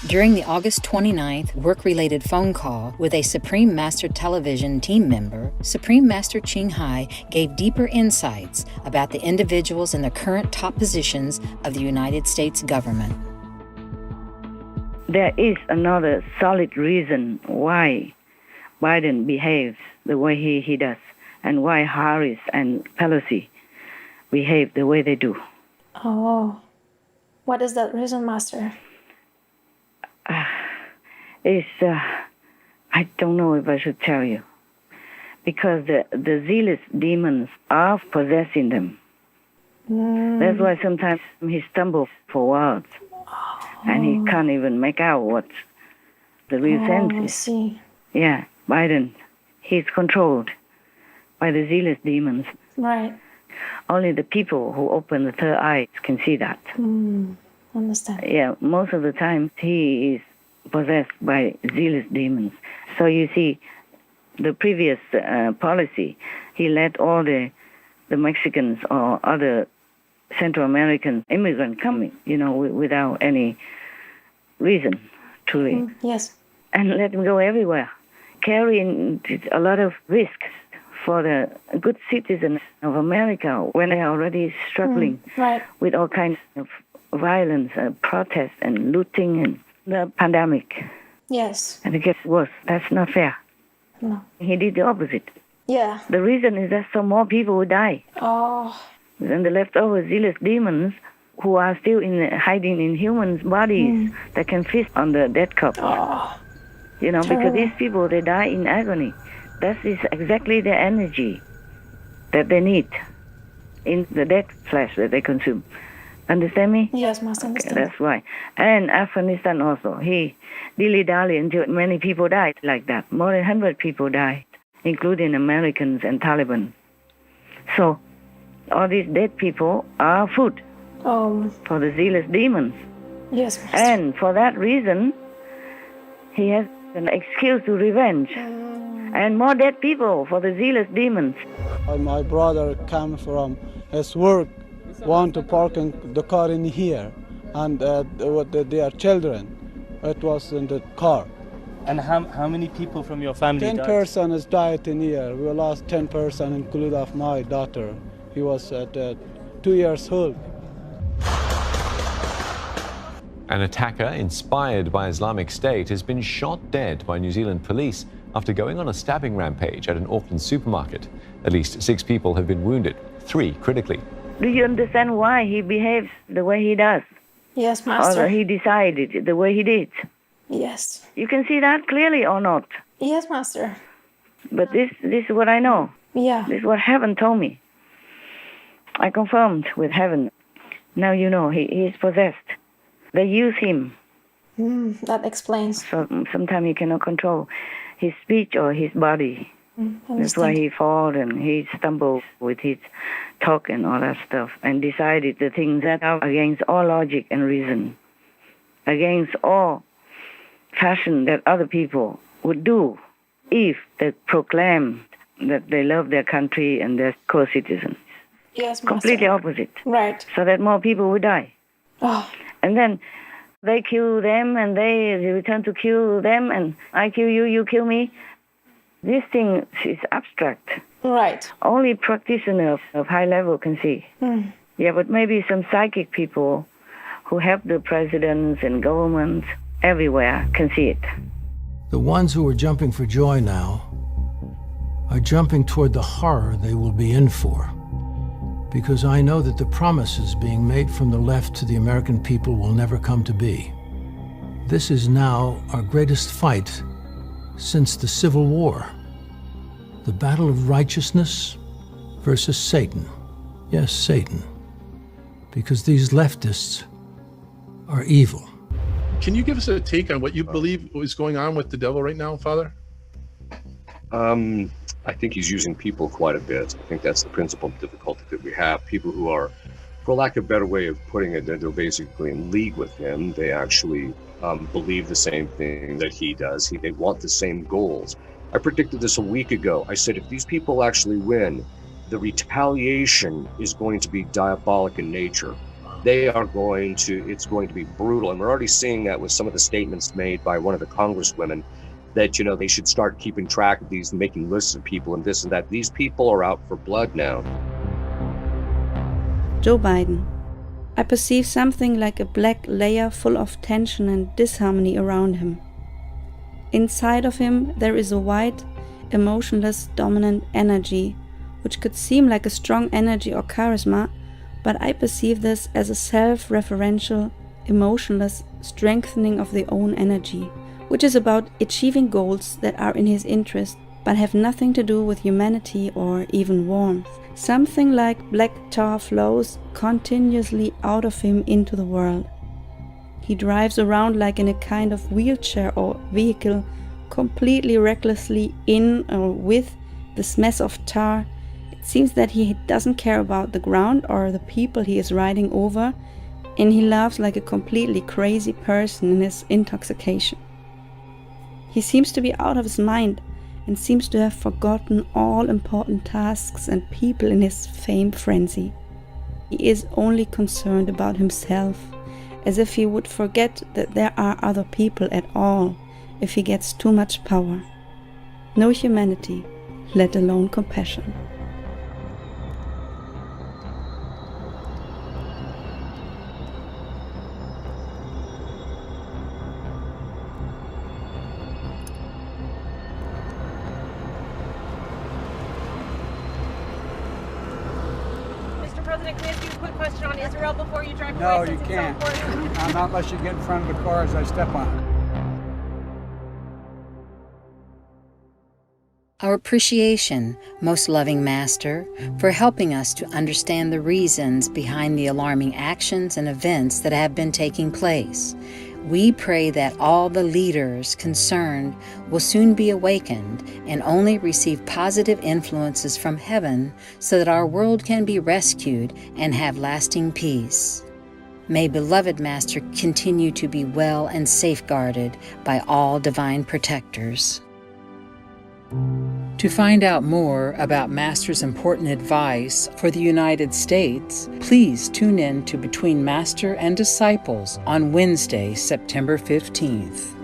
During the August 29th work-related phone call with a Supreme Master Television team member, Supreme Master Ching Hai gave deeper insights about the individuals in the current top positions of the United States government. There is another solid reason why Biden behaves the way he does, and why Harris and Pelosi behave the way they do. Oh, what is that reason, Master? I don't know if I should tell you, because the zealous demons are possessing them. That's why sometimes he stumbles for words, and he can't even make out what the real sense is. I see. Yeah, Biden, he's controlled by the zealous demons. Right. Only the people who open the third eye can see that. Understand. Yeah, most of the time he is possessed by zealous demons. So you see, the previous policy, he let all the Mexicans or other Central American immigrants come in, without any reason, truly. Yes. And let them go everywhere, carrying a lot of risks for the good citizens of America when they are already struggling with all kinds of violence, protests, and looting, and the pandemic. Yes. And it gets worse. That's not fair. No. He did the opposite. Yeah. The reason is that some more people will die. Oh. And the leftover zealous demons who are still hiding in humans' bodies that can feast on the dead cup. Oh. Because these people, they die in agony. That is exactly the energy that they need in the dead flesh that they consume. Understand me? Yes, Master, understand. Okay, that's why. And Afghanistan also, he dilly-dally until many people died like that. More than 100 people died, including Americans and Taliban. So all these dead people are food for the zealous demons. Yes, Master. And for that reason, he has an excuse to revenge. And more dead people for the zealous demons. My brother came from his work, want to park the car in here, and their children. It was in the car. And how many people from your family 10 died? persons died in here. We lost 10 persons, including of my daughter. He was at 2 years old. An attacker inspired by Islamic State has been shot dead by New Zealand police after going on a stabbing rampage at an Auckland supermarket. At least 6 people have been wounded, 3 critically. Do you understand why he behaves the way he does? Yes, Master. Or he decided the way he did? Yes. You can see that clearly or not? Yes, Master. But this is what I know. Yeah. This is what heaven told me. I confirmed with heaven. Now you know he is possessed. They use him. That explains. So sometimes he cannot control his speech or his body. That's why he fought and he stumbled with his talk and all that stuff, and decided the things that are against all logic and reason, against all fashion that other people would do if they proclaim that they love their country and their co-citizens. Yes, Master. Completely opposite. Right. So that more people would die. Oh. And then they kill them and they return to kill them, and I kill you, you kill me. This thing is abstract. Right. Only practitioners of high level can see. Yeah, but maybe some psychic people who help the presidents and governments everywhere can see it. The ones who are jumping for joy now are jumping toward the horror they will be in for. Because I know that the promises being made from the left to the American people will never come to be. This is now our greatest fight since the Civil War. The battle of righteousness versus Satan. Yes, Satan. Because these leftists are evil. Can you give us a take on what you believe is going on with the devil right now, Father? I think he's using people quite a bit. I think that's the principal difficulty that we have. People who are, for lack of a better way of putting it, they're basically in league with him. They actually believe the same thing that he does. They want the same goals. I predicted this a week ago. I said, if these people actually win, the retaliation is going to be diabolic in nature. it's going to be brutal. And we're already seeing that with some of the statements made by one of the congresswomen that, they should start keeping track of these, making lists of people and this and that. These people are out for blood now. Joe Biden. I perceive something like a black layer full of tension and disharmony around him. Inside of him, there is a white, emotionless, dominant energy, which could seem like a strong energy or charisma, but I perceive this as a self-referential, emotionless strengthening of the own energy, which is about achieving goals that are in his interest, but have nothing to do with humanity or even warmth. Something like black tar flows continuously out of him into the world. He drives around like in a kind of wheelchair or vehicle, completely recklessly in or with this mess of tar. It seems that he doesn't care about the ground or the people he is riding over, and he laughs like a completely crazy person in his intoxication. He seems to be out of his mind and seems to have forgotten all important tasks and people in his fame frenzy. He is only concerned about himself, as if he would forget that there are other people at all if he gets too much power. No humanity, let alone compassion. President, can I ask you a quick question on Israel before you drive away? No, you can't. Not unless you get in front of the car as I step on it. Our appreciation, most loving Master, for helping us to understand the reasons behind the alarming actions and events that have been taking place. We pray that all the leaders concerned will soon be awakened and only receive positive influences from heaven so that our world can be rescued and have lasting peace. May beloved Master continue to be well and safeguarded by all divine protectors. To find out more about Master's important advice for the United States, please tune in to Between Master and Disciples on Wednesday, September 15th.